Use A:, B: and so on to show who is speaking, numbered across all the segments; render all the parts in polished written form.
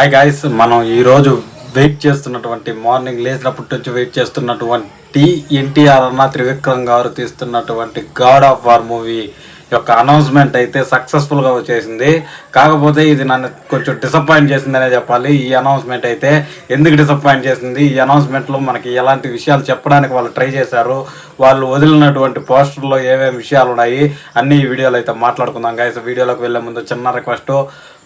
A: Hi guys, మనం ఈరోజు wait చేస్తున్నటువంటి మార్నింగ్ లేచినప్పటి నుంచి వెయిట్ చేస్తున్నటువంటి ఎన్టీఆర్ అన్న త్రివిక్రమ్ గారు తీస్తున్నటువంటి గాడ్ ఆఫ్ వార్ మూవీ యొక్క అనౌన్స్మెంట్ అయితే సక్సెస్ఫుల్గా వచ్చేసింది. కాకపోతే ఇది నన్ను కొంచెం డిసప్పాయింట్ చేసిందనే చెప్పాలి. ఈ అనౌన్స్మెంట్ అయితే ఎందుకు డిసప్పాయింట్ చేసింది, ఈ అనౌన్స్మెంట్లో మనకి ఎలాంటి విషయాలు చెప్పడానికి వాళ్ళు ట్రై చేశారు, వాళ్ళు వదిలినటువంటి పోస్టర్లో ఏమేమి విషయాలు ఉన్నాయి అన్ని ఈ వీడియోలో అయితే మాట్లాడుకుందాం గాయ్స్. వీడియోలోకి వెళ్ళే ముందు చిన్న request,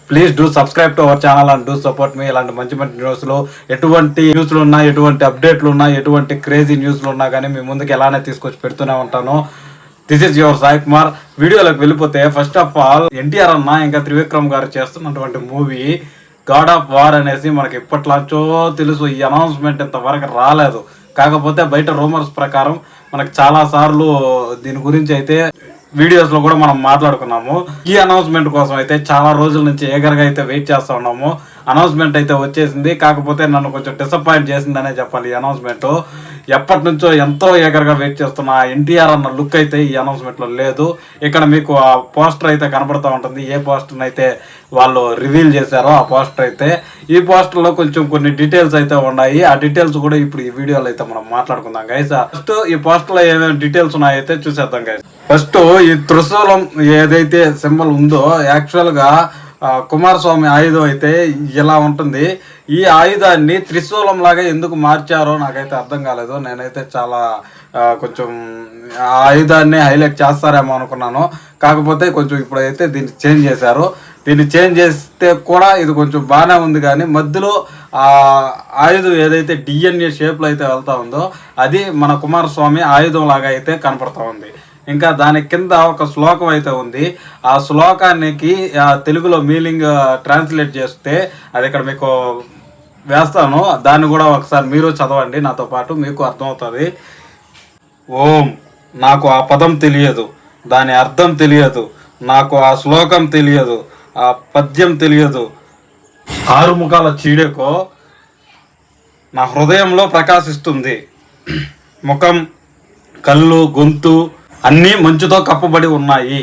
A: please do subscribe to our channel and do support మీ. ఇలాంటి మంచి మంచి న్యూస్లు, ఎటువంటి న్యూస్లు ఉన్నా, ఎటువంటి అప్డేట్లు ఉన్నా, ఎటువంటి క్రేజీ న్యూస్లు ఉన్నా కానీ మీ ముందుకు ఎలానే తీసుకొచ్చి పెడుతూనే ఉంటాను. This is your Sai Kumar. వీడియోలోకి వెళ్ళిపోతే ఫస్ట్ ఆఫ్ ఆల్ ఎన్టీఆర్ అన్న ఇంకా త్రివిక్రమ్ గారు చేస్తున్నటువంటి మూవీ గాడ్ ఆఫ్ వార్ అనేసి మనకి ఇప్పట్లాంచో తెలుసు. ఈ అనౌన్స్మెంట్ ఇంతవరకు రాలేదు. కాకపోతే బయట రూమర్స్ ప్రకారం మనకు చాలా సార్లు దీని గురించి అయితే వీడియోస్లో కూడా మనం మాట్లాడుకున్నాము. ఈ అనౌన్స్మెంట్ కోసం అయితే చాలా రోజుల నుంచి ఏగర్గా అయితే వెయిట్ చేస్తూ ఉన్నాము. అనౌన్స్మెంట్ అయితే వచ్చేసింది. కాకపోతే నన్ను కొంచెం డిసప్పాయింట్ చేసిందనే చెప్పాలి. ఈ అనౌన్స్మెంట్ ఎప్పటి నుంచో ఎంతో ఏగర్గా వెయిట్ చేస్తున్న ఎన్టీఆర్ అన్న లుక్ అయితే ఈ అనౌన్స్మెంట్లో లేదు. ఇక్కడ మీకు ఆ పోస్టర్ అయితే కనబడుతూ ఉంటుంది. ఏ పోస్టర్ని అయితే వాళ్ళు రివీల్ చేశారో ఆ పోస్టర్ అయితే, ఈ పోస్టర్లో కొంచెం కొన్ని డీటెయిల్స్ అయితే ఉన్నాయి. ఆ డీటెయిల్స్ కూడా ఇప్పుడు ఈ వీడియోలో అయితే మనం మాట్లాడుకుందాం గైస్. ఫస్ట్ ఈ పోస్టర్లో ఏమేమి డీటెయిల్స్ ఉన్నాయో అయితే చూసేద్దాం గైస్. ఫస్ట్ ఈ త్రిశూలం ఏదైతే సింబల్ ఉందో, యాక్చువల్గా కుమారస్వామి ఆయుధం అయితే ఇలా ఉంటుంది. ఈ ఆయుధాన్ని త్రిశూలం లాగా ఎందుకు మార్చారో నాకైతే అర్థం కాలేదు. నేనైతే చాలా కొంచెం ఆ ఆయుధాన్ని హైలైట్ చేస్తారేమో అనుకున్నాను. కాకపోతే కొంచెం ఇప్పుడైతే దీన్ని చేంజ్ చేశారు. దీన్ని చేంజ్ చేస్తే కూడా ఇది కొంచెం బాగానే ఉంది, కానీ మధ్యలో ఆ ఆయుధం ఏదైతే డిఎన్ఏ షేప్లో అయితే వెళ్తా ఉందో అది మన కుమారస్వామి ఆయుధం లాగా అయితే కనపడతా ఉంది. ఇంకా దాని కింద ఒక శ్లోకం అయితే ఉంది. ఆ శ్లోకానికి తెలుగులో మీనింగ్ ట్రాన్స్లేట్ చేస్తే అది ఇక్కడ మీకు వేస్తాను. దాన్ని కూడా ఒకసారి మీరు చదవండి నాతో పాటు, మీకు అర్థమవుతుంది. ఓం, నాకు ఆ పదం తెలియదు, దాని అర్థం తెలియదు, నాకు ఆ శ్లోకం తెలియదు, ఆ పద్యం తెలియదు. ఆరుముఖాల చీడెకో నా హృదయంలో ప్రకాశిస్తుంది. ముఖం, కళ్ళు, గొంతు అన్నీ మంచుతో కప్పబడి ఉన్నాయి.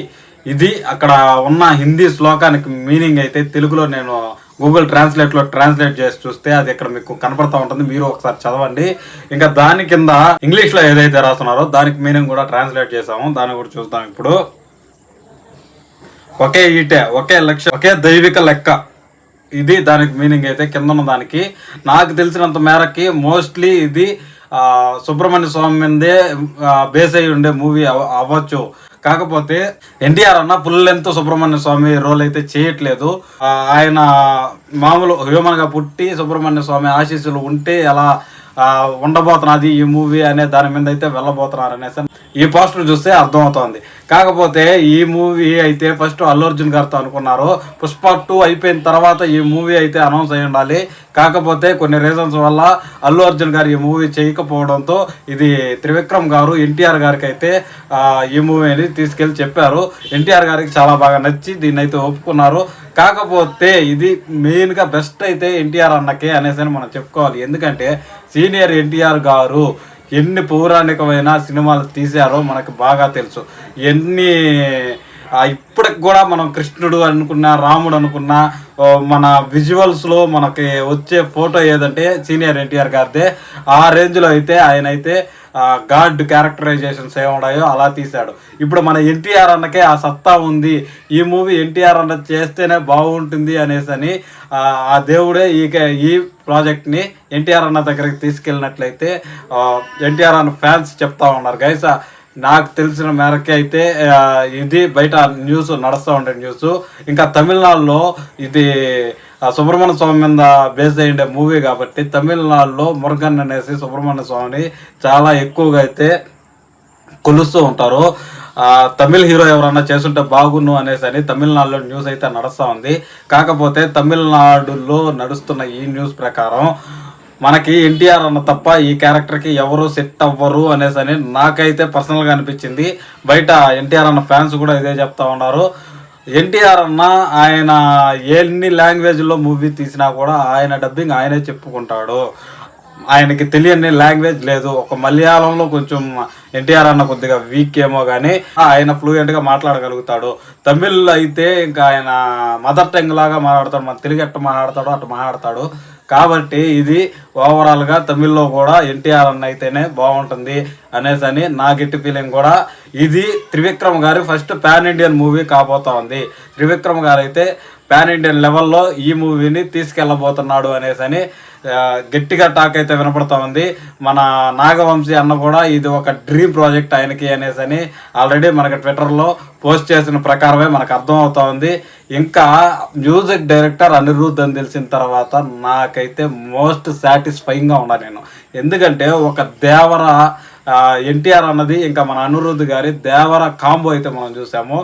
A: ఇది అక్కడ ఉన్న హిందీ శ్లోకానికి మీనింగ్ అయితే తెలుగులో నేను గూగుల్ ట్రాన్స్లేట్లో ట్రాన్స్లేట్ చేసి చూస్తే అది ఇక్కడ మీకు కనపడతా ఉంటుంది. మీరు ఒకసారి చదవండి. ఇంకా దాని కింద ఇంగ్లీష్లో ఏదైతే రాస్తున్నారో దానికి మీనింగ్ కూడా ట్రాన్స్లేట్ చేసాము. దాన్ని కూడా చూద్దాం ఇప్పుడు. ఒకే ఈటే, ఒకే లక్ష్యం, ఒకే దైవిక లెక్క. ఇది దానికి మీనింగ్ అయితే కింద ఉన్న దానికి. నాకు తెలిసినంత మేరకి మోస్ట్లీ ఇది సుబ్రహ్మణ్య స్వామి మీదే బేస్ అయి ఉండే మూవీ అవ్వచ్చు. కాకపోతే ఎన్టీఆర్ అన్న ఫుల్ లెంత్ సుబ్రహ్మణ్య స్వామి రోల్ అయితే చేయట్లేదు. ఆయన మామూలు హ్యూమన్గా పుట్టి సుబ్రహ్మణ్య స్వామి ఆశీస్సులు ఉంటే ఎలా ఉండబోతున్నది ఈ మూవీ అనే దాని మీద అయితే వెళ్ళబోతున్నారు అనేసి ఈ పోస్టర్ చూస్తే అర్థమవుతోంది. కాకపోతే ఈ మూవీ అయితే ఫస్ట్ అల్లు అర్జున్ గారితో అనుకున్నారు. పుష్ప 2 అయిపోయిన తర్వాత ఈ మూవీ అయితే అనౌన్స్ అయ్యి ఉండాలి. కాకపోతే కొన్ని రీజన్స్ వల్ల అల్లు అర్జున్ గారు ఈ మూవీ చేయకపోవడంతో ఇది త్రివిక్రమ్ గారు ఎన్టీఆర్ గారికి అయితే ఈ మూవీని తీసుకెళ్ళి చెప్పారు. ఎన్టీఆర్ గారికి చాలా బాగా నచ్చి దీన్ని అయితే ఒప్పుకున్నారు. కాకపోతే ఇది మెయిన్గా బెస్ట్ అయితే ఎన్టీఆర్ అన్నకే అనేసి మనం చెప్పుకోవాలి. ఎందుకంటే సీనియర్ ఎన్టీఆర్ గారు ఎన్ని పౌరాణికమైన సినిమాలు తీశారో మనకు బాగా తెలుసు. ఇప్పటికి కూడా మనం కృష్ణుడు అనుకున్నా, రాముడు అనుకున్నా, మన విజువల్స్లో మనకి వచ్చే ఫోటో ఏదంటే సీనియర్ ఎన్టీఆర్ గారిదే. ఆ రేంజ్లో అయితే ఆయన అయితే గాడ్ క్యారెక్టరైజేషన్స్ ఏమున్నాయో అలా తీశాడు. ఇప్పుడు మన ఎన్టీఆర్ అన్నకే ఆ సత్తా ఉంది. ఈ మూవీ ఎన్టీఆర్ అన్న చేస్తేనే బాగుంటుంది అనేసి ఆ దేవుడే ఈ ప్రాజెక్ట్ని ఎన్టీఆర్ అన్న దగ్గరికి తీసుకెళ్ళినట్లయితే ఎన్టీఆర్ అన్న ఫ్యాన్స్ చెప్తా ఉన్నారు గైస్. నాకు తెలిసిన మేరకి అయితే ఇది బయట న్యూస్ నడుస్తూ ఉండే న్యూస్. ఇంకా తమిళనాడులో ఇది సుబ్రహ్మణ్య స్వామి మీద బేస్ అయ్యే మూవీ కాబట్టి తమిళనాడులో మురుగన్ అనేసి సుబ్రహ్మణ్య స్వామిని చాలా ఎక్కువగా అయితే కొలుస్తూ ఉంటారు. తమిళ్ హీరో ఎవరన్నా చేస్తుంటే బాగున్ను అనేసి తమిళనాడులో న్యూస్ అయితే నడుస్తూ ఉంది. కాకపోతే తమిళనాడులో నడుస్తున్న ఈ న్యూస్ ప్రకారం మనకి ఎన్టీఆర్ అన్న తప్ప ఈ క్యారెక్టర్కి ఎవరు సెట్ అవ్వరు అనేసి నాకైతే పర్సనల్గా అనిపించింది. బయట ఎన్టీఆర్ అన్న ఫ్యాన్స్ కూడా ఇదే చెప్తా ఉన్నారు. ఎన్టీఆర్ అన్న ఆయన ఎన్ని లాంగ్వేజ్లో మూవీ తీసినా కూడా ఆయన డబ్బింగ్ ఆయనే చెప్పుకుంటాడు. ఆయనకి తెలియని లాంగ్వేజ్ లేదు. ఒక మలయాళంలో కొంచెం ఎన్టీఆర్ అన్న కొద్దిగా వీక్ ఏమో కానీ ఆయన ఫ్లూయెంట్గా మాట్లాడగలుగుతాడు. తమిళ్ అయితే ఇంకా ఆయన మదర్ టంగ్ లాగా మాట్లాడతాడు, మన తెలుగు ఎట్ట మాట్లాడతాడో అటు మాట్లాడతాడు. కాబట్టి ఇది ఓవరాల్గా తమిళ్లో కూడా ఎన్టీఆర్ అన్న అయితేనే బాగుంటుంది అనేసి అని నా గట్టి ఫీలింగ్ కూడా. ఇది త్రివిక్రమ్ గారి ఫస్ట్ పాన్ ఇండియన్ మూవీ కాబోతా ఉంది. త్రివిక్రమ్ గారు అయితే పాన్ ఇండియన్ లెవెల్లో ఈ మూవీని తీసుకెళ్ళబోతున్నాడు అనేసి అని గట్టిగా టాక్ అయితే వినపడతా ఉంది. మన నాగవంశీ అన్న కూడా ఇది ఒక డ్రీమ్ ప్రాజెక్ట్ ఆయనకి అనేసి అని ఆల్రెడీ మనకి ట్విట్టర్లో పోస్ట్ చేసిన ప్రకారమే మనకు అర్థం అవుతా ఉంది. ఇంకా మ్యూజిక్ డైరెక్టర్ అనిరుద్ధ్ అని తెలిసిన తర్వాత నాకైతే మోస్ట్ సాటిస్ఫైయింగ్గా ఉన్నా నేను. ఎందుకంటే ఒక దేవర ఎన్టీఆర్ అన్నది ఇంకా మన అనిరుద్ధ్ గారి దేవర కాంబో అయితే మనం చూసాము.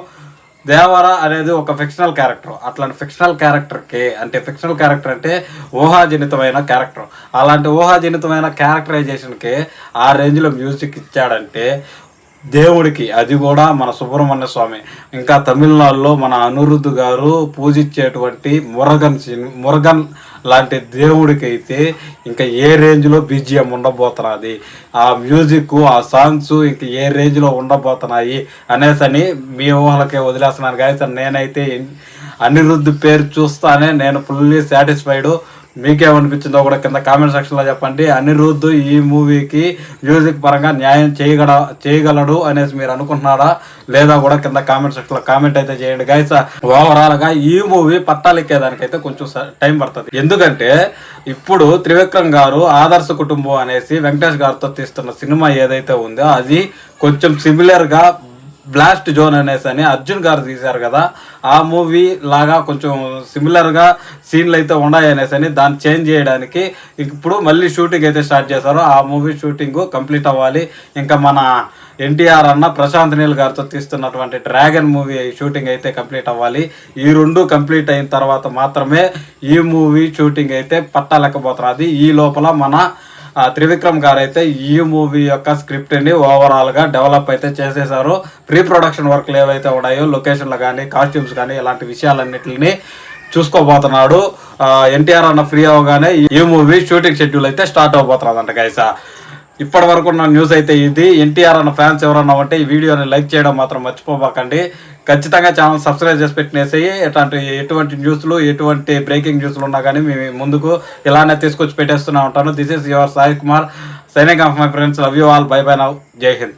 A: దేవర అనేది ఒక ఫిక్షనల్ క్యారెక్టర్. అట్లాంటి ఫిక్షనల్ క్యారెక్టర్కి అంటే ఫిక్షనల్ క్యారెక్టర్ అంటే ఊహాజనితమైన క్యారెక్టర్. అలాంటి ఊహాజనితమైన క్యారెక్టరైజేషన్కి ఆ రేంజ్లో మ్యూజిక్ ఇచ్చాడంటే దేవుడికి, అది కూడా మన సుబ్రహ్మణ్య స్వామి, ఇంకా తమిళనాడులో మన అనిరుద్ధ్ గారు పూజించేటువంటి మురగన్ లాంటి దేవుడికి అయితే ఇంకా ఏ రేంజ్లో బీజిఎం ఉండబోతున్నది, ఆ మ్యూజిక్ ఆ సాంగ్స్ ఇంకా ఏ రేంజ్లో ఉండబోతున్నాయి అనేసి అని మీ ఊహలకే వదిలేస్తున్నాను గాయస్. నేనైతే అనిరుద్ధ్ పేరు చూస్తానే నేను ఫుల్లీ సాటిస్ఫైడ్. మీకేమనిపించిందో కూడా కింద కామెంట్ సెక్షన్లో చెప్పండి. అనిరుద్ధ్ ఈ మూవీకి మ్యూజిక్ పరంగా న్యాయం చేయగలడు అనేసి మీరు అనుకుంటున్నారా లేదా కూడా కింద కామెంట్ సెక్షన్లో కామెంట్ అయితే చేయండి గైస్. ఓవరాల్గా ఈ మూవీ పట్టాలెక్కేదానికైతే కొంచెం టైం పడుతుంది. ఎందుకంటే ఇప్పుడు త్రివిక్రమ్ గారు ఆదర్శ కుటుంబం అనేసి వెంకటేష్ గారితో తీస్తున్న సినిమా ఏదైతే ఉందో అది కొంచెం సిమిలర్గా బ్లాస్ట్ జోన్ అనేసి అని అర్జున్ గారు తీశారు కదా, ఆ మూవీ లాగా కొంచెం సిమిలర్గా సీన్లు అయితే ఉన్నాయి అనేసి అని దాన్ని చేంజ్ చేయడానికి ఇప్పుడు మళ్ళీ షూటింగ్ అయితే స్టార్ట్ చేశారు. ఆ మూవీ షూటింగ్ కంప్లీట్ అవ్వాలి. ఇంకా మన ఎన్టీఆర్ అన్న ప్రశాంత్ నీల్ గారితో తీస్తున్నటువంటి డ్రాగన్ మూవీ షూటింగ్ అయితే కంప్లీట్ అవ్వాలి. ఈ రెండు కంప్లీట్ అయిన తర్వాత మాత్రమే ఈ మూవీ షూటింగ్ అయితే పట్టాలెక్కబోతున్నది. ఈ లోపల మన త్రివిక్రమ్ గారు అయితే ఈ మూవీ యొక్క స్క్రిప్ట్ని ఓవరాల్గా డెవలప్ అయితే చేసేసారు. ప్రీ ప్రొడక్షన్ వర్క్లు ఏవైతే ఉన్నాయో లొకేషన్లు కానీ కాస్ట్యూమ్స్ కానీ ఇలాంటి విషయాలన్నింటినీ చూసుకోబోతున్నాడు. ఎన్టీఆర్ అన్న ఫ్రీ అవగానే ఈ మూవీ షూటింగ్ షెడ్యూల్ అయితే స్టార్ట్ అవబోతున్నదంట గైసా. ఇప్పటి వరకు ఉన్న న్యూస్ అయితే ఇది. ఎన్టీఆర్ అన్న ఫ్యాన్స్ ఎవరన్నా ఉంటే ఈ వీడియోని లైక్ చేయడం మాత్రం మర్చిపోబాకండి. ఖచ్చితంగా ఛానల్ సబ్స్క్రైబ్ చేసి పెట్టినేసేయి. ఎటువంటి న్యూస్లు ఎటువంటి బ్రేకింగ్ న్యూస్లు ఉన్నా కానీ మేము ముందుకు ఇలానే తీసుకొచ్చి పెట్టేస్తూనే ఉంటాను. This is your Sai Kumar signing off my friends. Love you all. By by now. జై హింద్.